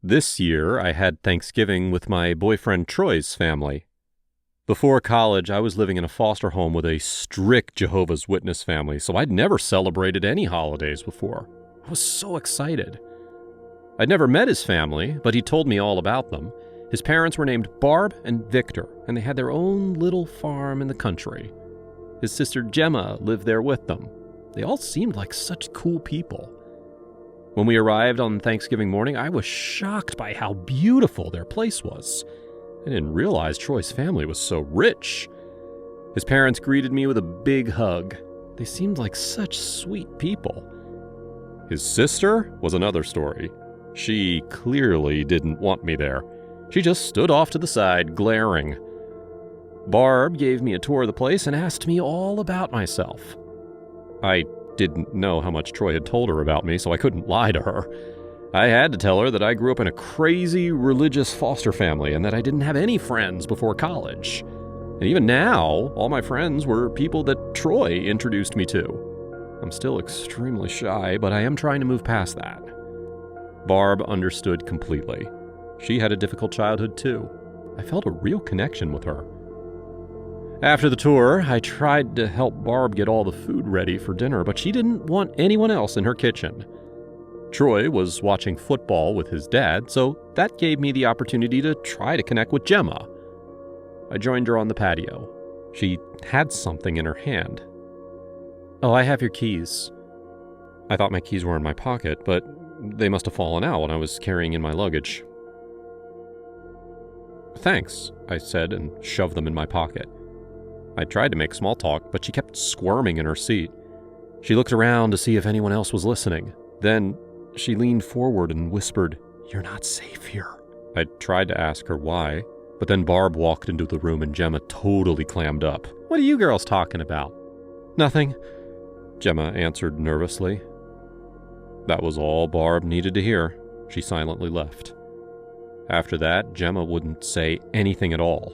This year, I had Thanksgiving with my boyfriend Troy's family. Before college, I was living in a foster home with a strict Jehovah's Witness family, so I'd never celebrated any holidays before. I was so excited. I'd never met his family, but he told me all about them. His parents were named Barb and Victor, and they had their own little farm in the country. His sister Gemma lived there with them. They all seemed like such cool people. When we arrived on Thanksgiving morning, I was shocked by how beautiful their place was. I didn't realize Troy's family was so rich. His parents greeted me with a big hug. They seemed like such sweet people. His sister was another story. She clearly didn't want me there. She just stood off to the side, glaring. Barb gave me a tour of the place and asked me all about myself. I didn't know how much Troy had told her about me, so I couldn't lie to her. I had to tell her that I grew up in a crazy religious foster family and that I didn't have any friends before college. And even now, all my friends were people that Troy introduced me to. I'm still extremely shy, but I am trying to move past that. Barb understood completely. She had a difficult childhood too. I felt a real connection with her. After the tour, I tried to help Barb get all the food ready for dinner, but she didn't want anyone else in her kitchen. Troy was watching football with his dad, so that gave me the opportunity to try to connect with Gemma. I joined her on the patio. She had something in her hand. "Oh, I have your keys." I thought my keys were in my pocket, but they must have fallen out when I was carrying in my luggage. "Thanks," I said and shoved them in my pocket. I tried to make small talk, but she kept squirming in her seat. She looked around to see if anyone else was listening. Then she leaned forward and whispered, "You're not safe here." I tried to ask her why, but then Barb walked into the room and Gemma totally clammed up. "What are you girls talking about?" "Nothing," Gemma answered nervously. That was all Barb needed to hear. She silently left. After that, Gemma wouldn't say anything at all.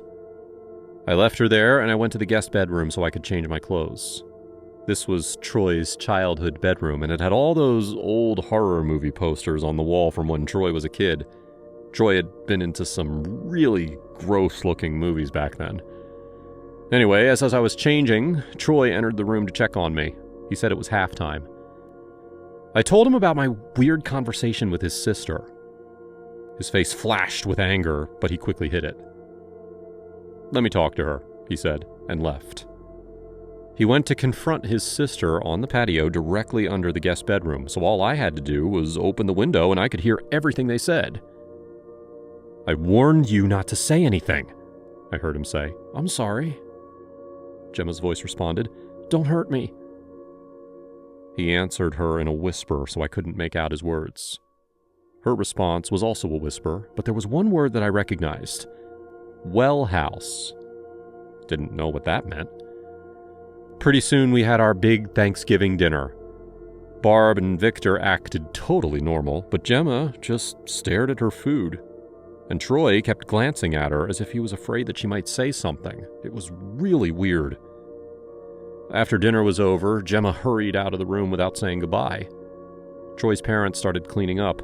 I left her there and I went to the guest bedroom so I could change my clothes. This was Troy's childhood bedroom, and it had all those old horror movie posters on the wall from when Troy was a kid. Troy had been into some really gross-looking movies back then. Anyway, as I was changing, Troy entered the room to check on me. He said it was halftime. I told him about my weird conversation with his sister. His face flashed with anger, but he quickly hid it. "Let me talk to her," he said, and left. He went to confront his sister on the patio directly under the guest bedroom, so all I had to do was open the window and I could hear everything they said. "I warned you not to say anything," I heard him say. "I'm sorry." Gemma's voice responded, "Don't hurt me." He answered her in a whisper, so I couldn't make out his words. Her response was also a whisper, but there was one word that I recognized. Well house. Didn't know what that meant. Pretty soon we had our big Thanksgiving dinner. Barb and Victor acted totally normal, but Gemma just stared at her food. And Troy kept glancing at her as if he was afraid that she might say something. It was really weird. After dinner was over, Gemma hurried out of the room without saying goodbye. Troy's parents started cleaning up,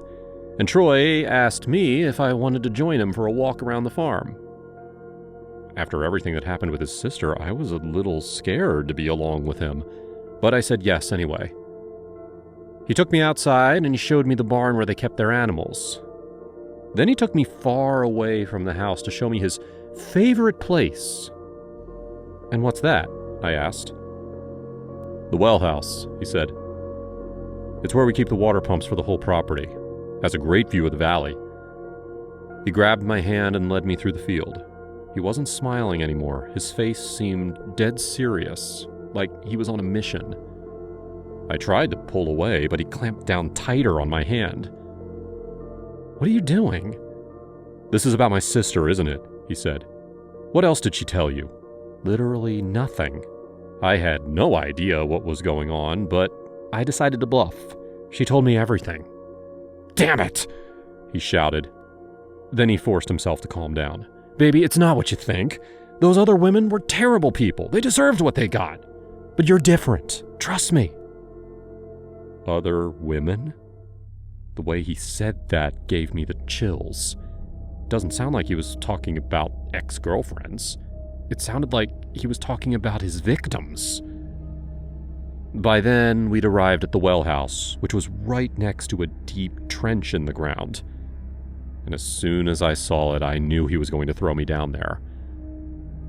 and Troy asked me if I wanted to join him for a walk around the farm. After everything that happened with his sister, I was a little scared to be along with him, but I said yes anyway. He took me outside and he showed me the barn where they kept their animals. Then he took me far away from the house to show me his favorite place. "And what's that?" I asked. "The well house," he said. "It's where we keep the water pumps for the whole property. Has a great view of the valley." He grabbed my hand and led me through the field. He wasn't smiling anymore. His face seemed dead serious, like he was on a mission. I tried to pull away, but he clamped down tighter on my hand. "What are you doing?" "This is about my sister, isn't it?" he said. "What else did she tell you?" "Literally nothing." I had no idea what was going on, but I decided to bluff. "She told me everything." "Damn it!" he shouted. Then he forced himself to calm down. "Baby, it's not what you think. Those other women were terrible people. They deserved what they got. But you're different. Trust me." Other women? The way he said that gave me the chills. Doesn't sound like he was talking about ex-girlfriends. It sounded like he was talking about his victims. By then, we'd arrived at the well house, which was right next to a deep trench in the ground. And as soon as I saw it, I knew he was going to throw me down there.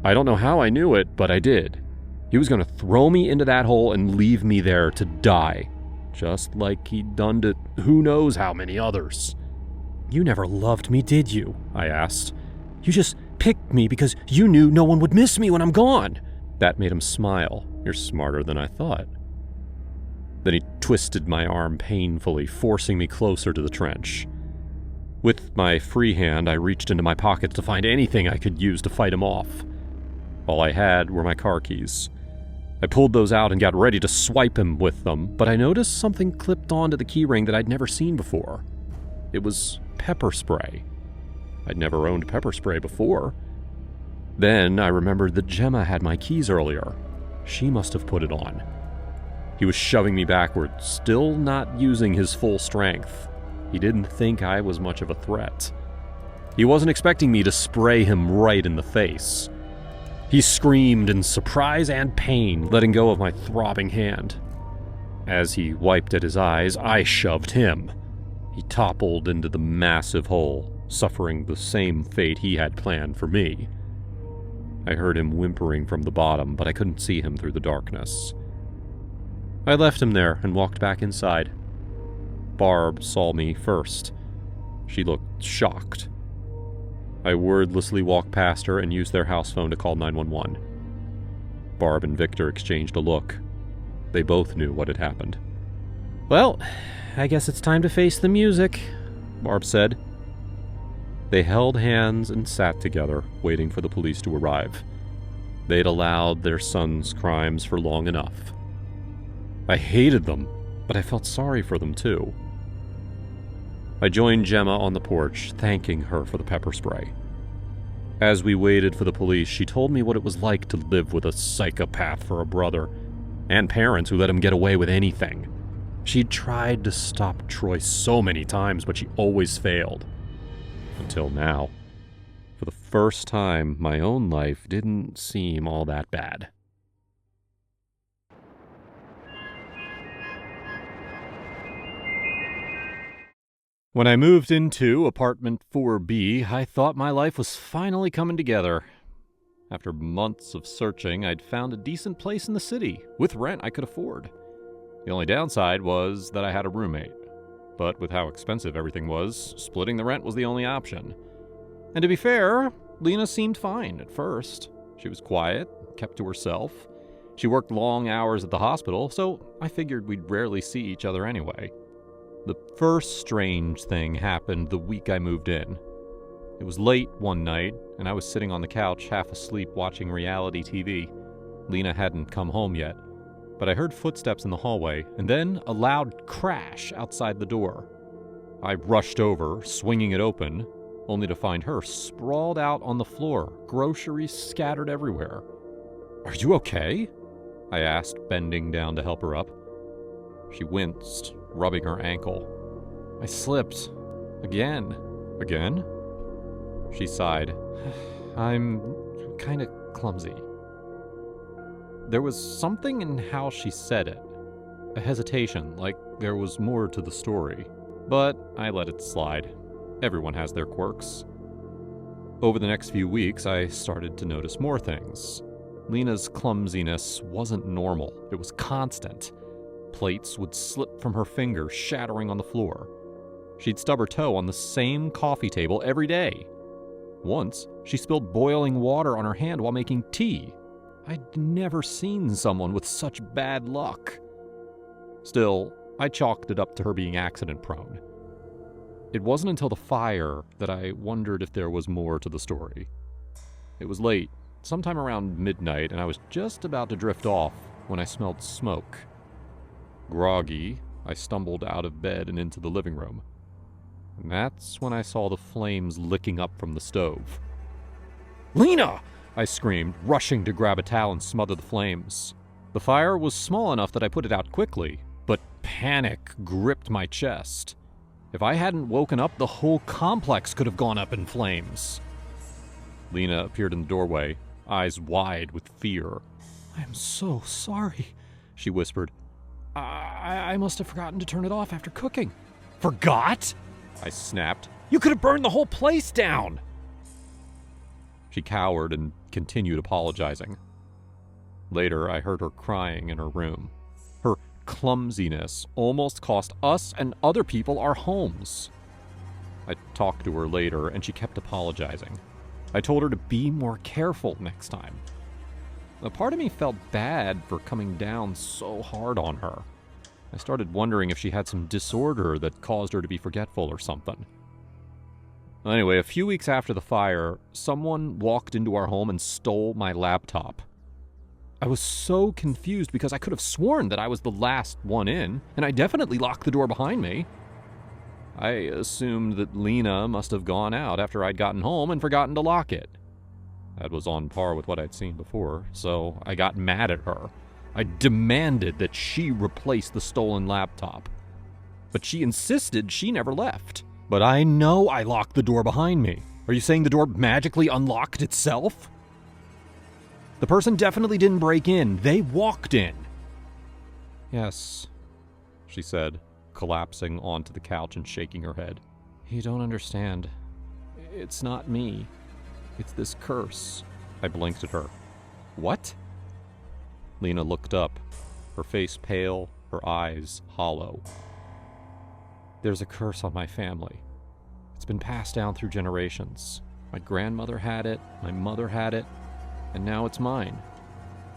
I don't know how I knew it, but I did. He was going to throw me into that hole and leave me there to die, just like he'd done to who knows how many others. "You never loved me, did you?" I asked. "You just picked me because you knew no one would miss me when I'm gone." That made him smile. "You're smarter than I thought." Then he twisted my arm painfully, forcing me closer to the trench. With my free hand, I reached into my pockets to find anything I could use to fight him off. All I had were my car keys. I pulled those out and got ready to swipe him with them, but I noticed something clipped onto the keyring that I'd never seen before. It was pepper spray. I'd never owned pepper spray before. Then I remembered that Gemma had my keys earlier. She must have put it on. He was shoving me backward, still not using his full strength. He didn't think I was much of a threat. He wasn't expecting me to spray him right in the face. He screamed in surprise and pain, letting go of my throbbing hand. As he wiped at his eyes, I shoved him. He toppled into the massive hole, suffering the same fate he had planned for me. I heard him whimpering from the bottom, but I couldn't see him through the darkness. I left him there and walked back inside. Barb saw me first. She looked shocked. I wordlessly walked past her and used their house phone to call 911. Barb and Victor exchanged a look. They both knew what had happened. "Well, I guess it's time to face the music," Barb said. They held hands and sat together, waiting for the police to arrive. They'd allowed their son's crimes for long enough. I hated them, but I felt sorry for them too. I joined Gemma on the porch, thanking her for the pepper spray. As we waited for the police, she told me what it was like to live with a psychopath for a brother, and parents who let him get away with anything. She'd tried to stop Troy so many times, but she always failed. Until now. For the first time, my own life didn't seem all that bad. When I moved into apartment 4B, I thought my life was finally coming together. After months of searching, I'd found a decent place in the city, with rent I could afford. The only downside was that I had a roommate. But with how expensive everything was, splitting the rent was the only option. And to be fair, Lena seemed fine at first. She was quiet, kept to herself. She worked long hours at the hospital, so I figured we'd rarely see each other anyway. The first strange thing happened the week I moved in. It was late one night, and I was sitting on the couch half asleep watching reality TV. Lena hadn't come home yet, but I heard footsteps in the hallway, and then a loud crash outside the door. I rushed over, swinging it open, only to find her sprawled out on the floor, groceries scattered everywhere. "Are you okay?" I asked, bending down to help her up. She winced, rubbing her ankle. "I slipped. Again." "Again?" She sighed. "I'm kind of clumsy." There was something in how she said it. A hesitation, like there was more to the story. But I let it slide. Everyone has their quirks. Over the next few weeks, I started to notice more things. Lena's clumsiness wasn't normal. It was constant. Plates would slip from her fingers, shattering on the floor. She'd stub her toe on the same coffee table every day. Once, she spilled boiling water on her hand while making tea. I'd never seen someone with such bad luck. Still, I chalked it up to her being accident-prone. It wasn't until the fire that I wondered if there was more to the story. It was late, sometime around midnight, and I was just about to drift off when I smelled smoke. Groggy, I stumbled out of bed and into the living room. And that's when I saw the flames licking up from the stove. "Lena!" I screamed, rushing to grab a towel and smother the flames. The fire was small enough that I put it out quickly, but panic gripped my chest. If I hadn't woken up, the whole complex could have gone up in flames. Lena appeared in the doorway, eyes wide with fear. "I am so sorry," she whispered. I must have forgotten to turn it off after cooking." "Forgot?" I snapped. "You could have burned the whole place down!" She cowered and continued apologizing. Later, I heard her crying in her room. Her clumsiness almost cost us and other people our homes. I talked to her later, and she kept apologizing. I told her to be more careful next time. A part of me felt bad for coming down so hard on her. I started wondering if she had some disorder that caused her to be forgetful or something. Anyway, a few weeks after the fire, someone walked into our home and stole my laptop. I was so confused because I could have sworn that I was the last one in, and I definitely locked the door behind me. I assumed that Lena must have gone out after I'd gotten home and forgotten to lock it. That was on par with what I'd seen before, so I got mad at her. I demanded that she replace the stolen laptop. But she insisted she never left. "But I know I locked the door behind me. Are you saying the door magically unlocked itself?" "The person definitely didn't break in. They walked in." "Yes," she said, collapsing onto the couch and shaking her head. "You don't understand. It's not me. It's this curse." I blinked at her. "What?" Lena looked up, her face pale, her eyes hollow. "There's a curse on my family. It's been passed down through generations. My grandmother had it, my mother had it, and now it's mine.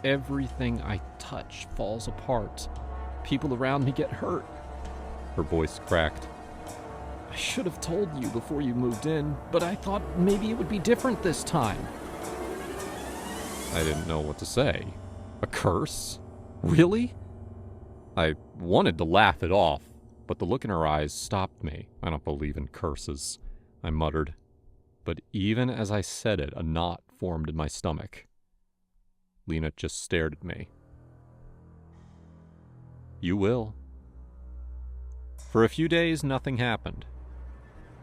Everything I touch falls apart. People around me get hurt." Her voice cracked. "I should have told you before you moved in, but I thought maybe it would be different this time." I didn't know what to say. A curse? Really? I wanted to laugh it off, but the look in her eyes stopped me. "I don't believe in curses," I muttered. But even as I said it, a knot formed in my stomach. Lena just stared at me. "You will." For a few days, nothing happened.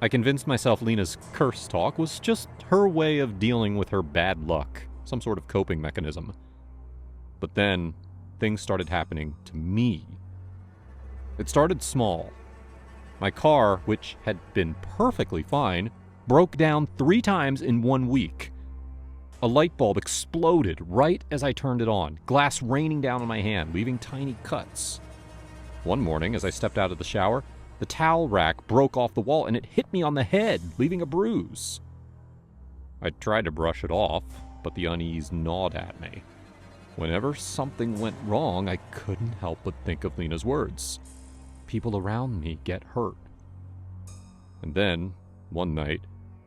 I convinced myself Lena's curse talk was just her way of dealing with her bad luck, some sort of coping mechanism. But then, things started happening to me. It started small. My car, which had been perfectly fine, broke down 3 times in 1 week. A light bulb exploded right as I turned it on, glass raining down on my hand, leaving tiny cuts. One morning, as I stepped out of the shower, the towel rack broke off the wall and it hit me on the head, leaving a bruise. I tried to brush it off, but the unease gnawed at me. Whenever something went wrong, I couldn't help but think of Lena's words. People around me get hurt. And then, one night,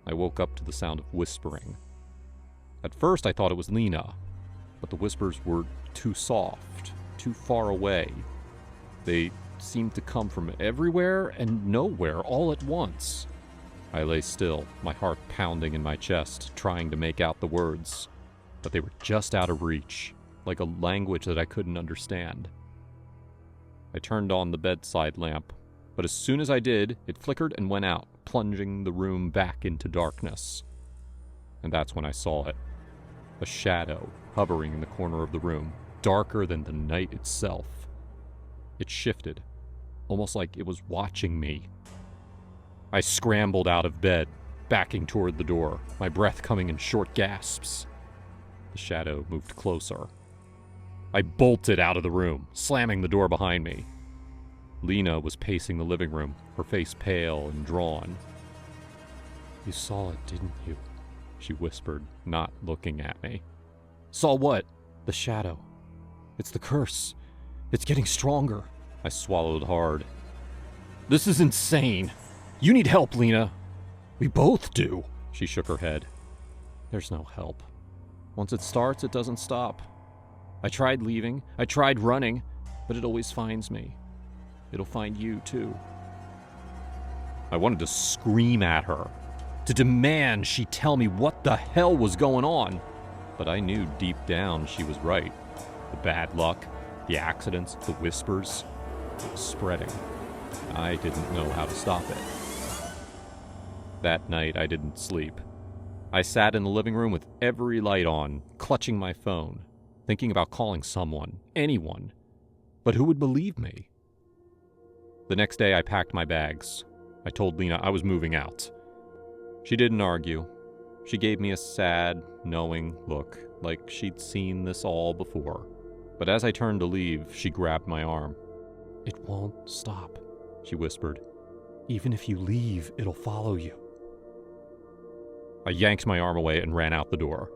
I woke up to the sound of whispering. At first, I thought it was Lena, but the whispers were too soft, too far away. They seemed to come from everywhere and nowhere all at once. I lay still, my heart pounding in my chest, trying to make out the words, but they were just out of reach, like a language that I couldn't understand. I turned on the bedside lamp, but as soon as I did, it flickered and went out, plunging the room back into darkness. And that's when I saw it. A shadow hovering in the corner of the room, darker than the night itself. It shifted, almost like it was watching me. I scrambled out of bed, backing toward the door, my breath coming in short gasps. The shadow moved closer. I bolted out of the room, slamming the door behind me. Lena was pacing the living room, her face pale and drawn. "You saw it, didn't you?" she whispered, not looking at me. "Saw what?" "The shadow. It's the curse. It's getting stronger." I swallowed hard. "This is insane. You need help, Lena." "We both do." She shook her head. "There's no help. Once it starts, it doesn't stop. I tried leaving. I tried running, but it always finds me. It'll find you, too." I wanted to scream at her, to demand she tell me what the hell was going on. But I knew deep down she was right. The bad luck, the accidents, the whispers, it was spreading. I didn't know how to stop it. That night, I didn't sleep. I sat in the living room with every light on, clutching my phone, thinking about calling someone, anyone. But who would believe me? The next day, I packed my bags. I told Lena I was moving out. She didn't argue. She gave me a sad, knowing look, like she'd seen this all before. But as I turned to leave, she grabbed my arm. "It won't stop," she whispered. "Even if you leave, it'll follow you." I yanked my arm away and ran out the door.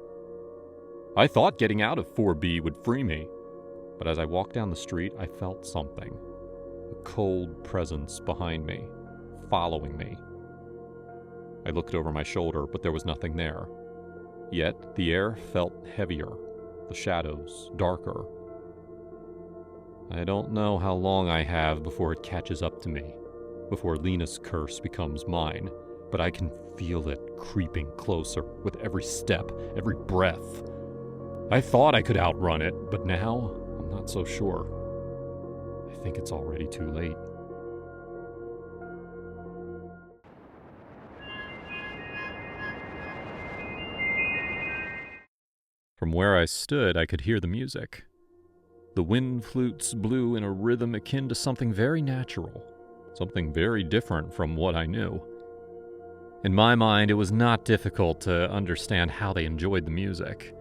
I thought getting out of 4B would free me, but as I walked down the street, I felt something. A cold presence behind me, following me. I looked over my shoulder, but there was nothing there. Yet the air felt heavier, the shadows darker. I don't know how long I have before it catches up to me, before Lena's curse becomes mine, but I can feel it creeping closer with every step, every breath. I thought I could outrun it, but now I'm not so sure. I think it's already too late. From where I stood, I could hear the music. The wind flutes blew in a rhythm akin to something very natural, something very different from what I knew. In my mind, it was not difficult to understand how they enjoyed the music.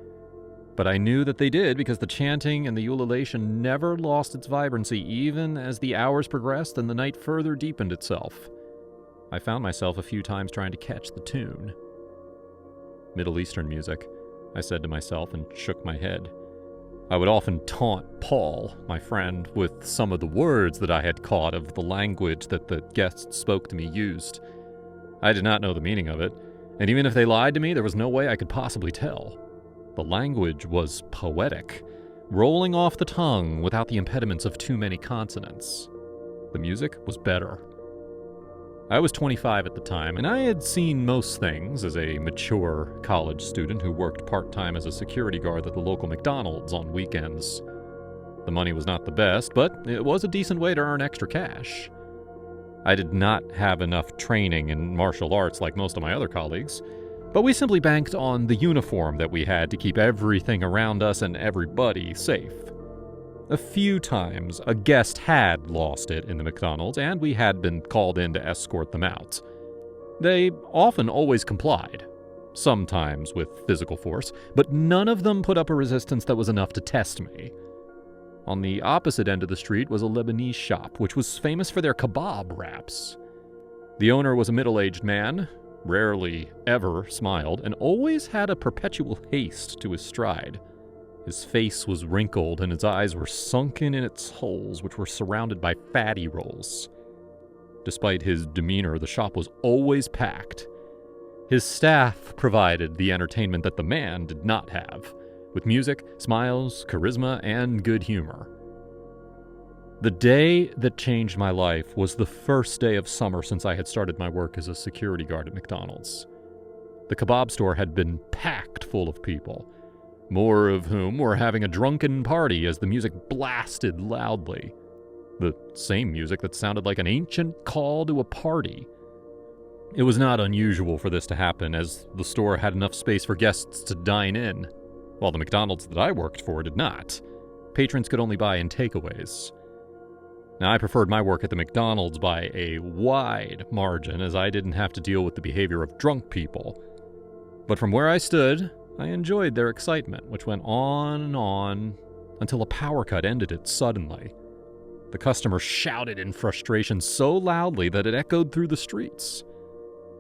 But I knew that they did because the chanting and the ululation never lost its vibrancy even as the hours progressed and the night further deepened itself. I found myself a few times trying to catch the tune. Middle Eastern music, I said to myself and shook my head. I would often taunt Paul, my friend, with some of the words that I had caught of the language that the guests spoke to me used. I did not know the meaning of it, and even if they lied to me, there was no way I could possibly tell. The language was poetic, rolling off the tongue without the impediments of too many consonants. The music was better. I was 25 at the time, and I had seen most things as a mature college student who worked part-time as a security guard at the local McDonald's on weekends. The money was not the best, but it was a decent way to earn extra cash. I did not have enough training in martial arts like most of my other colleagues, but we simply banked on the uniform that we had to keep everything around us and everybody safe. A few times, a guest had lost it in the McDonald's, and we had been called in to escort them out. They often always complied, sometimes with physical force, but none of them put up a resistance that was enough to test me. On the opposite end of the street was a Lebanese shop, which was famous for their kebab wraps. The owner was a middle-aged man, rarely ever smiled, and always had a perpetual haste to his stride. His face was wrinkled, and his eyes were sunken in its holes, which were surrounded by fatty rolls. Despite his demeanor, the shop was always packed. His staff provided the entertainment that the man did not have, with music, smiles, charisma, and good humor. The day that changed my life was the first day of summer since I had started my work as a security guard at McDonald's. The kebab store had been packed full of people, more of whom were having a drunken party as the music blasted loudly. The same music that sounded like an ancient call to a party. It was not unusual for this to happen, as the store had enough space for guests to dine in, while the McDonald's that I worked for did not. Patrons could only buy in takeaways. Now, I preferred my work at the McDonald's by a wide margin, as I didn't have to deal with the behavior of drunk people. But from where I stood, I enjoyed their excitement, which went on, until a power cut ended it suddenly. The customer shouted in frustration so loudly that it echoed through the streets.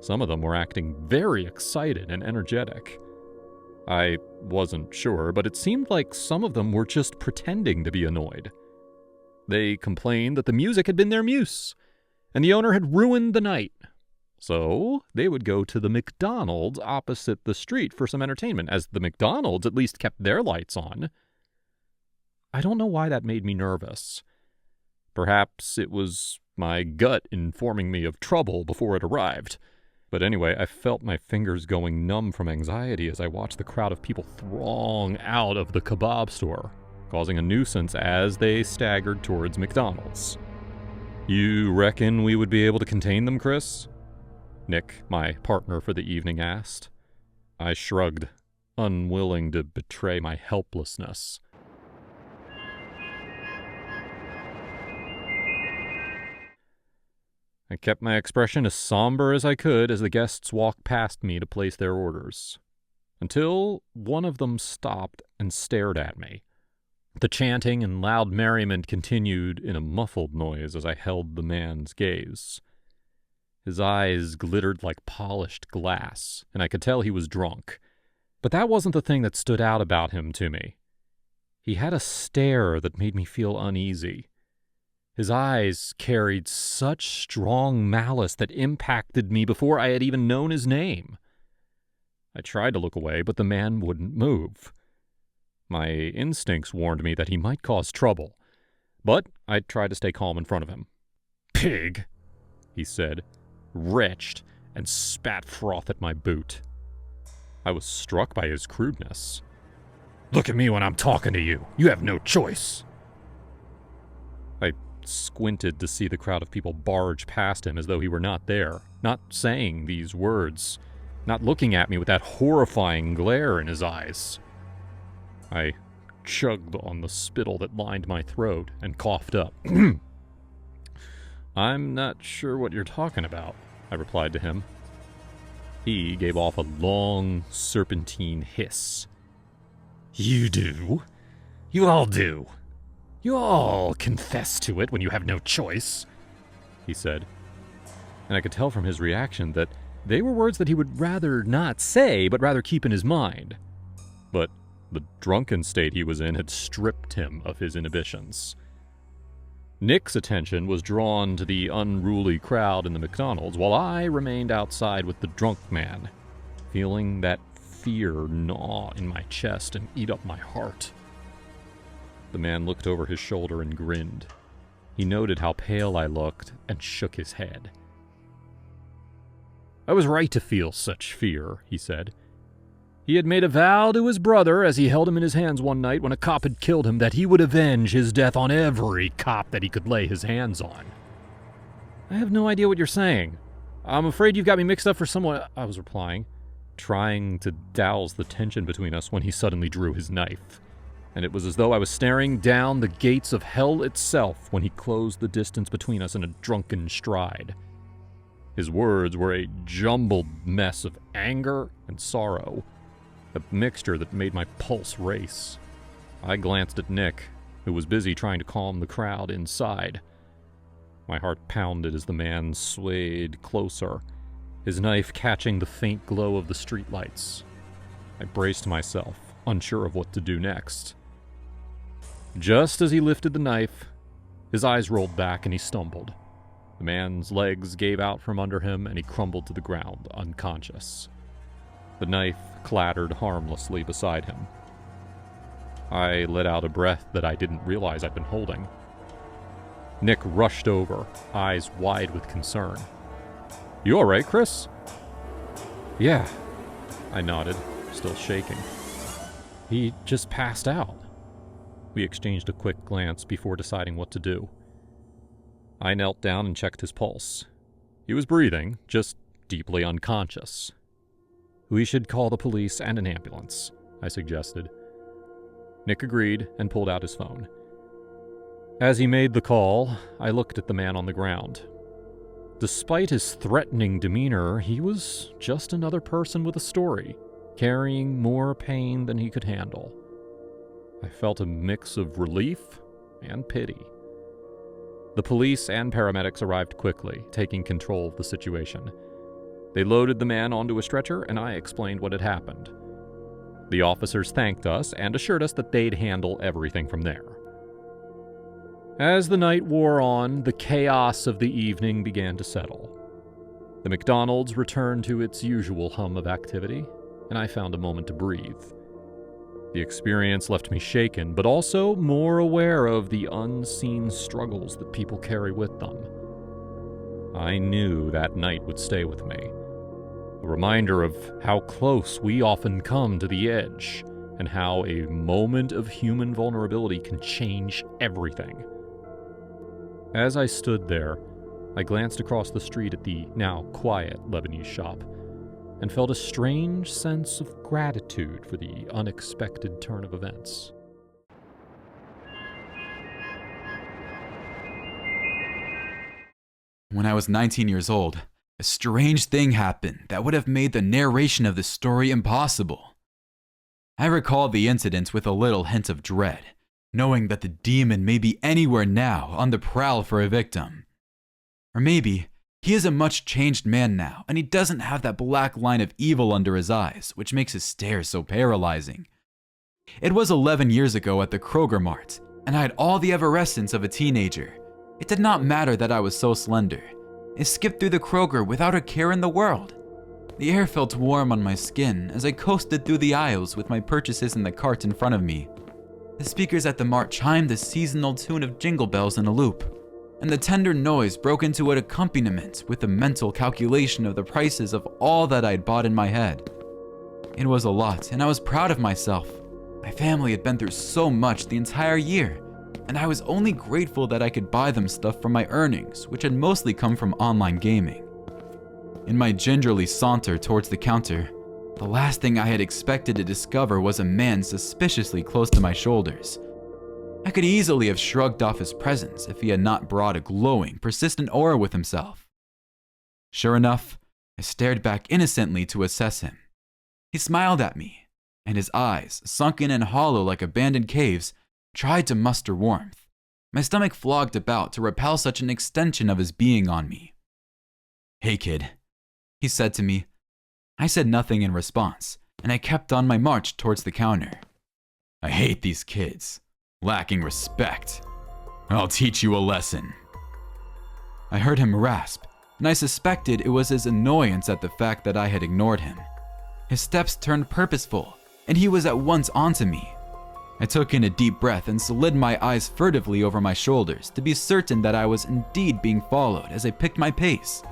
Some of them were acting very excited and energetic. I wasn't sure, but it seemed like some of them were just pretending to be annoyed. They complained that the music had been their muse, and the owner had ruined the night. So they would go to the McDonald's opposite the street for some entertainment, as the McDonald's at least kept their lights on. I don't know why that made me nervous. Perhaps it was my gut informing me of trouble before it arrived. But anyway, I felt my fingers going numb from anxiety as I watched the crowd of people throng out of the kebab store, causing a nuisance as they staggered towards McDonald's. You reckon we would be able to contain them, Chris? Nick, my partner for the evening, asked. I shrugged, unwilling to betray my helplessness. I kept my expression as somber as I could as the guests walked past me to place their orders, until one of them stopped and stared at me. The chanting and loud merriment continued in a muffled noise as I held the man's gaze. His eyes glittered like polished glass, and I could tell he was drunk. But that wasn't the thing that stood out about him to me. He had a stare that made me feel uneasy. His eyes carried such strong malice that impacted me before I had even known his name. I tried to look away, but the man wouldn't move. My instincts warned me that he might cause trouble, but I tried to stay calm in front of him. "Pig," he said, retched, and spat froth at my boot. I was struck by his crudeness. "Look at me when I'm talking to you. You have no choice." I squinted to see the crowd of people barge past him as though he were not there, not saying these words, not looking at me with that horrifying glare in his eyes. I chugged on the spittle that lined my throat and coughed up. "I'm not sure what you're talking about," I replied to him. He gave off a long, serpentine hiss. "You do. You all do. You all confess to it when you have no choice," he said. And I could tell from his reaction that they were words that he would rather not say, but rather keep in his mind. But the drunken state he was in had stripped him of his inhibitions. Nick's attention was drawn to the unruly crowd in the McDonald's, while I remained outside with the drunk man, feeling that fear gnaw in my chest and eat up my heart. The man looked over his shoulder and grinned. He noted how pale I looked and shook his head. "I was right to feel such fear," he said. "He had made a vow to his brother as he held him in his hands one night when a cop had killed him that he would avenge his death on every cop that he could lay his hands on." "I have no idea what you're saying. I'm afraid you've got me mixed up for someone," I was replying, trying to douse the tension between us when he suddenly drew his knife. And it was as though I was staring down the gates of hell itself when he closed the distance between us in a drunken stride. His words were a jumbled mess of anger and sorrow, a mixture that made my pulse race. I glanced at Nick, who was busy trying to calm the crowd inside. My heart pounded as the man swayed closer, his knife catching the faint glow of the streetlights. I braced myself, unsure of what to do next. Just as he lifted the knife, his eyes rolled back and he stumbled. The man's legs gave out from under him and he crumbled to the ground, unconscious. The knife clattered harmlessly beside him. I let out a breath that I didn't realize I'd been holding. Nick rushed over, eyes wide with concern. "You all right, Chris?" "Yeah," I nodded, still shaking. "He just passed out." We exchanged a quick glance before deciding what to do. I knelt down and checked his pulse. He was breathing, just deeply unconscious. "We should call the police and an ambulance," I suggested. Nick agreed and pulled out his phone. As he made the call, I looked at the man on the ground. Despite his threatening demeanor, he was just another person with a story, carrying more pain than he could handle. I felt a mix of relief and pity. The police and paramedics arrived quickly, taking control of the situation. They loaded the man onto a stretcher, and I explained what had happened. The officers thanked us and assured us that they'd handle everything from there. As the night wore on, the chaos of the evening began to settle. The McDonald's returned to its usual hum of activity, and I found a moment to breathe. The experience left me shaken, but also more aware of the unseen struggles that people carry with them. I knew that night would stay with me. A reminder of how close we often come to the edge, and how a moment of human vulnerability can change everything. As I stood there, I glanced across the street at the now quiet Lebanese shop and felt a strange sense of gratitude for the unexpected turn of events. When I was 19 years old, a strange thing happened that would have made the narration of the story impossible. I recall the incident with a little hint of dread, knowing that the demon may be anywhere now on the prowl for a victim. Or maybe he is a much changed man now, and he doesn't have that black line of evil under his eyes, which makes his stare so paralyzing. It was 11 years ago at the Kroger Mart, and I had all the effervescence of a teenager. It did not matter that I was so slender. I skipped through the Kroger without a care in the world. The air felt warm on my skin as I coasted through the aisles with my purchases in the cart in front of me. The speakers at the mart chimed the seasonal tune of Jingle Bells in a loop, and the tender noise broke into an accompaniment with a mental calculation of the prices of all that I'd bought in my head. It was a lot, and I was proud of myself. My family had been through so much the entire year, and I was only grateful that I could buy them stuff from my earnings, which had mostly come from online gaming. In my gingerly saunter towards the counter, the last thing I had expected to discover was a man suspiciously close to my shoulders. I could easily have shrugged off his presence if he had not brought a glowing, persistent aura with himself. Sure enough, I stared back innocently to assess him. He smiled at me, and his eyes, sunken and hollow like abandoned caves, tried to muster warmth. My stomach flogged about to repel such an extension of his being on me. "Hey kid," he said to me. I said nothing in response, and I kept on my march towards the counter. "I hate these kids. Lacking respect. I'll teach you a lesson." I heard him rasp, and I suspected it was his annoyance at the fact that I had ignored him. His steps turned purposeful, and he was at once onto me. I took in a deep breath and slid my eyes furtively over my shoulders to be certain that I was indeed being followed as I picked my pace.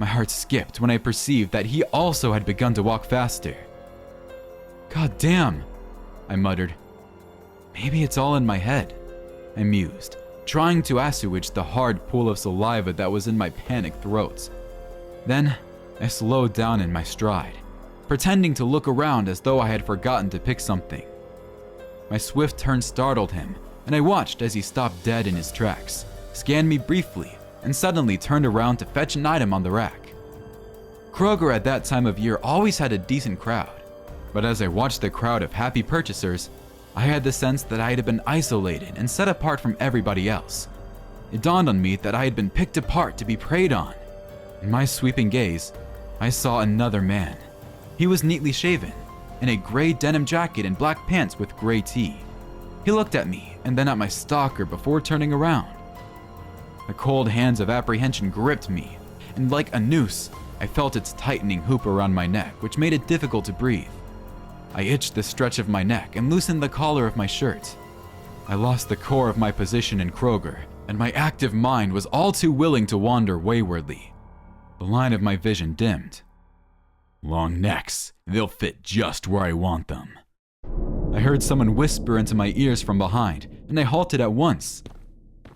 My heart skipped when I perceived that he also had begun to walk faster. "God damn," I muttered. "Maybe it's all in my head," I mused, trying to assuage the hard pool of saliva that was in my panicked throat. Then I slowed down in my stride, pretending to look around as though I had forgotten to pick something. My swift turn startled him, and I watched as he stopped dead in his tracks, scanned me briefly, and suddenly turned around to fetch an item on the rack. Kroger at that time of year always had a decent crowd, but as I watched the crowd of happy purchasers, I had the sense that I had been isolated and set apart from everybody else. It dawned on me that I had been picked apart to be preyed on. In my sweeping gaze, I saw another man. He was neatly shaven, in a gray denim jacket and black pants with gray tee. He looked at me and then at my stalker before turning around. The cold hands of apprehension gripped me, and like a noose, I felt its tightening hoop around my neck, which made it difficult to breathe. I itched the stretch of my neck and loosened the collar of my shirt. I lost the core of my position in Kroger, and my active mind was all too willing to wander waywardly. The line of my vision dimmed. "Long necks, they'll fit just where I want them." I heard someone whisper into my ears from behind, and I halted at once.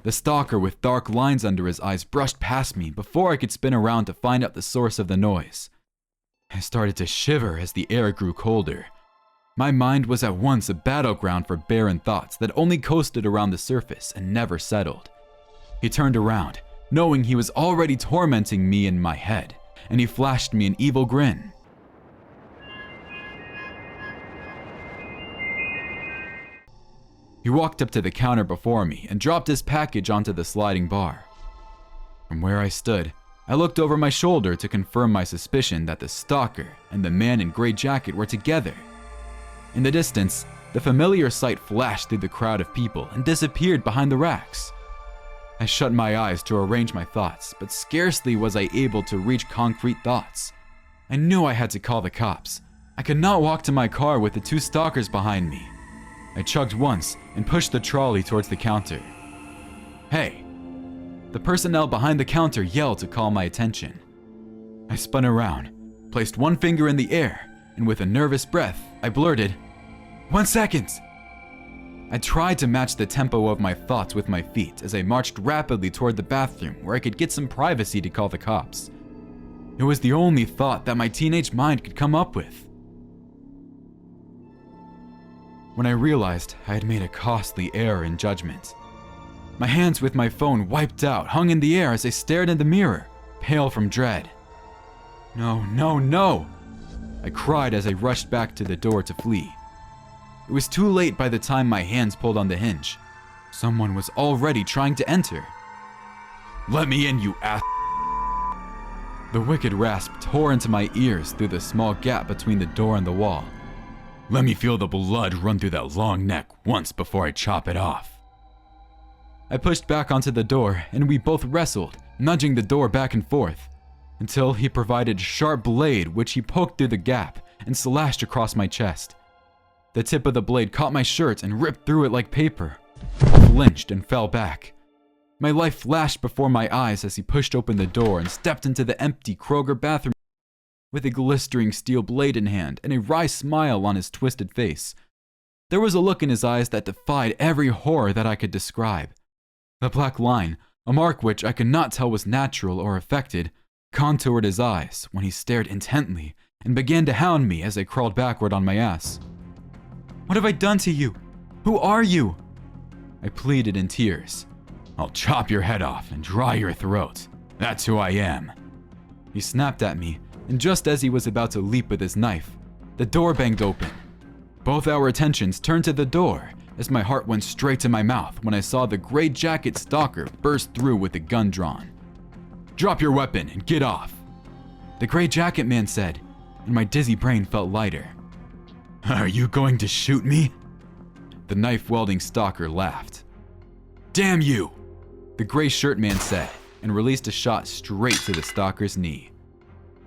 The stalker with dark lines under his eyes brushed past me before I could spin around to find out the source of the noise. I started to shiver as the air grew colder. My mind was at once a battleground for barren thoughts that only coasted around the surface and never settled. He turned around, knowing he was already tormenting me in my head, and he flashed me an evil grin. He walked up to the counter before me and dropped his package onto the sliding bar. From where I stood, I looked over my shoulder to confirm my suspicion that the stalker and the man in gray jacket were together. In the distance, the familiar sight flashed through the crowd of people and disappeared behind the racks. I shut my eyes to arrange my thoughts, but scarcely was I able to reach concrete thoughts. I knew I had to call the cops. I could not walk to my car with the two stalkers behind me. I chugged once and pushed the trolley towards the counter. "Hey!" The personnel behind the counter yelled to call my attention. I spun around, placed one finger in the air, and with a nervous breath, I blurted, "1 second!" I tried to match the tempo of my thoughts with my feet as I marched rapidly toward the bathroom where I could get some privacy to call the cops. It was the only thought that my teenage mind could come up with. When I realized I had made a costly error in judgment, my hands with my phone wiped out hung in the air as I stared in the mirror, pale from dread. No, no, no! I cried as I rushed back to the door to flee. It was too late by the time my hands pulled on the hinge. Someone was already trying to enter. "Let me in, you ass!" The wicked rasp tore into my ears through the small gap between the door and the wall. "Let me feel the blood run through that long neck once before I chop it off." I pushed back onto the door and we both wrestled, nudging the door back and forth, until he provided a sharp blade which he poked through the gap and slashed across my chest. The tip of the blade caught my shirt and ripped through it like paper. I flinched and fell back. My life flashed before my eyes as he pushed open the door and stepped into the empty Kroger bathroom with a glistering steel blade in hand and a wry smile on his twisted face. There was a look in his eyes that defied every horror that I could describe. The black line, a mark which I could not tell was natural or affected, contoured his eyes when he stared intently and began to hound me as I crawled backward on my ass. "What have I done to you? Who are you?" I pleaded in tears. "I'll chop your head off and dry your throat. That's who I am." He snapped at me, and just as he was about to leap with his knife, the door banged open. Both our attentions turned to the door as my heart went straight to my mouth when I saw the gray jacket stalker burst through with a gun drawn. "Drop your weapon and get off," the gray jacket man said, and my dizzy brain felt lighter. "Are you going to shoot me?" The knife-wielding stalker laughed. "Damn you!" the gray shirt man said, and released a shot straight to the stalker's knee.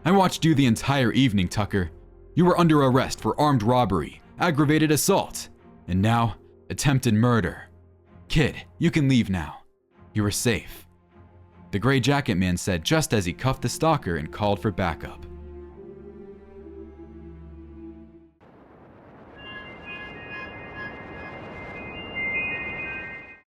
"I watched you the entire evening, Tucker. You were under arrest for armed robbery, aggravated assault, and now, attempted murder. Kid, you can leave now. You are safe," the gray jacket man said just as he cuffed the stalker and called for backup.